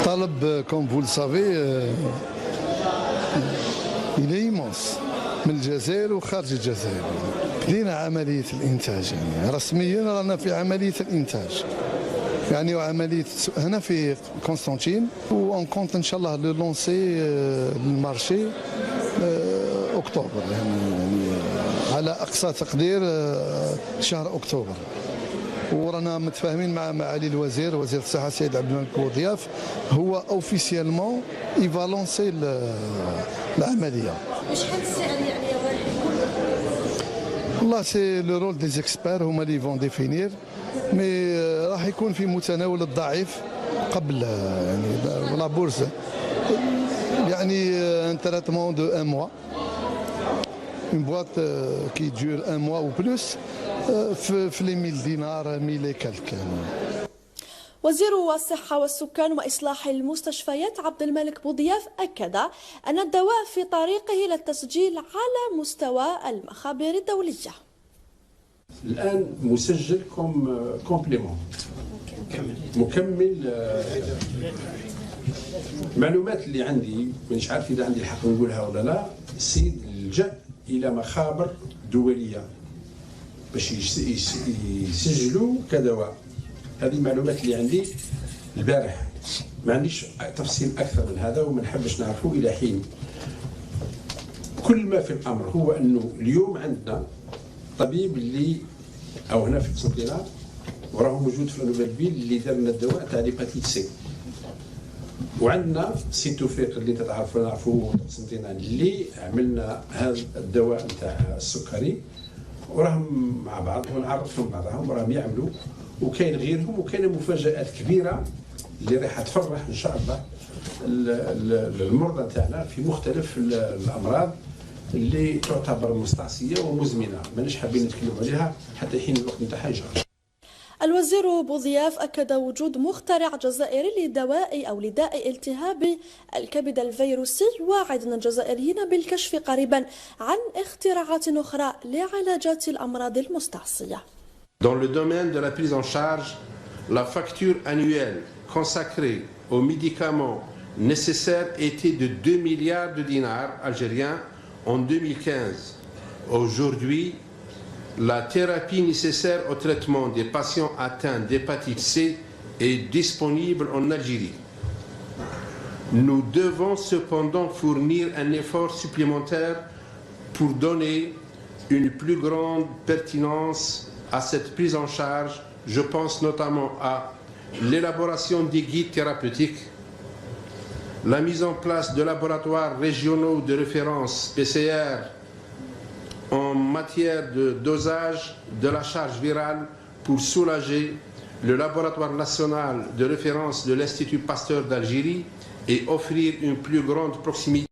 طلب كوم فو سافي إلى إيمونس من الجزائر وخارج الجزائر. بدينا عملية الإنتاج، يعني رسميا رانا في عملية الإنتاج، يعني وعملية هنا في قسنطين، وأون كونت إن شاء الله لو لونسي المارشي أكتوبر، يعني على أقصى تقدير شهر أكتوبر. ورانا متفاهمين مع معالي الوزير، وزير الصحة السيد عبد الملك بوضياف، هو اوفيسيالمون يفا لونسي العملية. وشحال السعر يعني يا غالي؟ والله سي لو رول دي زيكسبير، هما اللي فون ديفينير، مي راح يكون في متناول الضعيف قبل يعني لا بورصة، يعني ان تريتمون دو ان موا، une boîte qui dure un mois ou plus في les 1000 دينار 1000 et quelques. وزير الصحة والسكان وإصلاح المستشفيات عبد الملك بوضياف أكد أن الدواء في طريقه للتسجيل على مستوى المخابر الدولية. الآن مسجل كومبليمون مكمل. المعلومات اللي عندي مانيش عارف إذا عندي الحق نقولها ولا لا، السيد لجأ إلى مخابر دولية باش يسجلوا كدواء. هذه المعلومات اللي عندي البارح، ما عنديش تفصيل أكثر من هذا وما نحبش نعرفه إلى حين. كل ما في الأمر هو أنه اليوم عندنا طبيب اللي أو هنا في قسنطينة وراه موجود في نوفلفيل اللي دار لنا الدواء تاع ليباتيت سي، وعندنا سي توفيق اللي نعرفوه في قسنطينة اللي عملنا هذا الدواء نتاع السكري، وراهم مع بعض ونعرفهم بعضهم وراهم يعملوا، وكاين غيرهم، وكاين مفاجآت كبيرة اللي راح تفرح إن شاء الله المرضى نتاعنا في مختلف الأمراض اللي تعتبر مستعصية ومزمنة، ماناش حابين نتكلموا عليها حتى حين الوقت نتاعها يجرى. الوزير بوضياف أكد وجود مخترع جزائري لدواء أو لداء التهاب الكبد الفيروسي، واعدا الجزائريين بالكشف قريبا عن اختراعات أخرى لعلاجات الأمراض المستعصية. Dans le domaine de la prise en charge, la facture annuelle consacrée aux médicaments nécessaires était de 2 milliards de dinars algériens en 2015. Aujourd'hui, la thérapie nécessaire au traitement des patients atteints d'hépatite C est disponible en Algérie. Nous devons cependant fournir un effort supplémentaire pour donner une plus grande pertinence à cette prise en charge. Je pense notamment à l'élaboration des guides thérapeutiques, la mise en place de laboratoires régionaux de référence PCR en matière de dosage de la charge virale pour soulager le laboratoire national de référence de l'Institut Pasteur d'Algérie et offrir une plus grande proximité.